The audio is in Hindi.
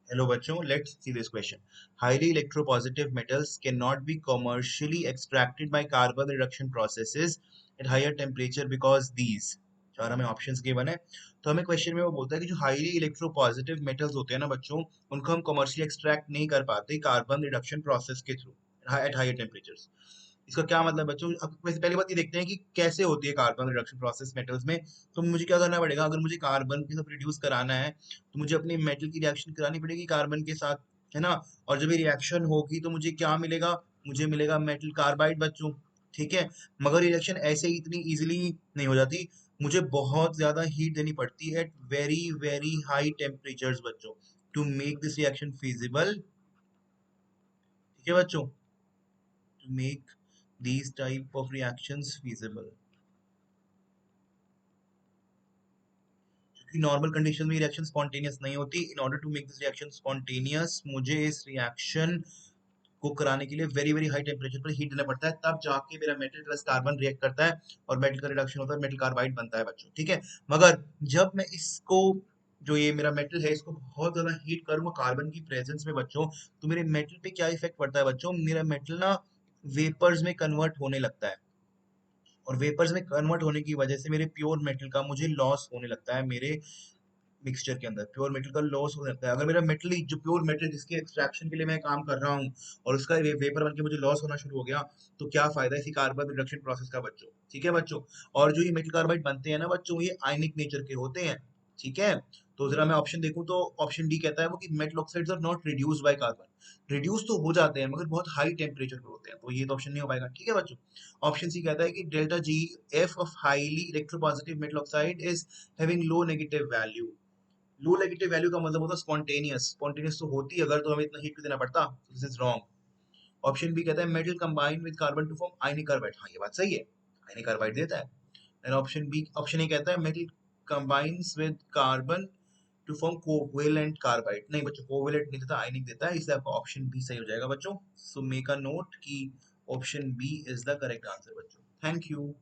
Hello बच्चों, let's see this question. Highly electropositive metals cannot be commercially extracted by carbon reduction processes at higher temperature because these चार हमें ऑप्शंस गिवन है। तो हमें क्वेश्चन में वो बोलता है कि जो हाईली इलेक्ट्रोपॉजिटिव मेटल्स होते हैं ना बच्चों, उनको हम कमर्शियली एक्सट्रैक्ट नहीं कर पाते कार्बन रिडक्शन प्रोसेस के थ्रू एट हायर टेम्परेचर्स। इसका क्या मतलब बच्चों, अब वैसे पहली बात ये देखते हैं कि कैसे होती है कार्बन रिडक्शन प्रोसेस मेटल्स में। तो मुझे क्या करना पड़ेगा, अगर मुझे कार्बन के साथ रिड्यूस कराना है तो मुझे अपनी मेटल की रिएक्शन करानी पड़ेगी कार्बन के साथ, है ना। और जब ये रिएक्शन होगी तो मुझे क्या मिलेगा, मुझे मिलेगा मेटल कार्बाइड बच्चों। ठीक है, मगर ये रिएक्शन ऐसे ही इतनी इजीली नहीं हो जाती, मुझे बहुत ज्यादा हीट देनी पड़ती है at very very high temperatures बच्चों to make this reaction feasible. ठीक है बच्चों, to make these type of reactions feasible, क्योंकि नॉर्मल कंडीशन में रिएक्शन स्पॉन्टेनियस नहीं होती। In order to make this reaction spontaneous मुझे इस रिएक्शन को कराने के लिए वेरी वेरी हाई टेम्परेचर पर हीट देना पड़ता है, तब जाके मेरा मेटल प्लस कार्बन रिएक्ट करता है और मेटल का रिडक्शन होता है, मेटल कार्बाइड बनता है बच्चों। ठीक है, मगर जब मैं इसको, जो ये मेरा मेटल है, इसको बहुत ज्यादा हीट करूंगा कार्बन की प्रेजेंस में बच्चों, तो मेरे मेटल पे क्या इफेक्ट पड़ता है बच्चों, मेरा मेटल ना वेपर्स में कन्वर्ट होने लगता है। और वेपर्स में कन्वर्ट होने की वजह से मेरे प्योर मेटल का मुझे लॉस होने लगता है, मेरे मिक्सचर के अंदर प्योर मेटल का लॉस होने लगता है। अगर मेरा मेटल ही, जो प्योर मेटल जिसके एक्सट्रैक्शन के लिए मैं काम कर रहा हूँ, और उसका वेपर बन के मुझे लॉस होना शुरू हो गया, तो क्या फायदा इसी कार्बन रिडक्शन प्रोसेस का बच्चों। ठीक है बच्चों, और जो ये मेटल कार्बाइड बनते हैं ना बच्चों, ये आयनिक नेचर के होते हैं। ठीक है, तो जरा मैं ऑप्शन देखूं तो ऑप्शन डी कहता है वो कि metal oxides are not reduce by carbon. Reduce तो हो जाते हैं मगर बहुत हाई टेम्परेचर पर होते हैं, तो ये तो ऑप्शन नहीं हो पाएगा। ठीक है बच्चों, ऑप्शन सी कहता है कि delta G F of highly electropositive metal oxide is having low negative value. Low negative value का मतलब होता है स्पॉन्टेनियस, स्पॉन्टेनियस तो होती अगर तो हमें इतना हीट क्यों देना पड़ता, this is wrong. Option B कहता है metal combine with carbon to form ionic carbide, हाँ ये बात सही है, आयनिक कार्बाइड देता है। And option B, option A कहता है metal combines with carbon to form covalent carbide, नहीं बच्चों कोवेलेंट नहीं देता, आयनिक देता है, इसलिए आपका ऑप्शन बी सही हो जाएगा बच्चों। सो मेक अ नोट कि option B is the correct answer बच्चों। Thank you.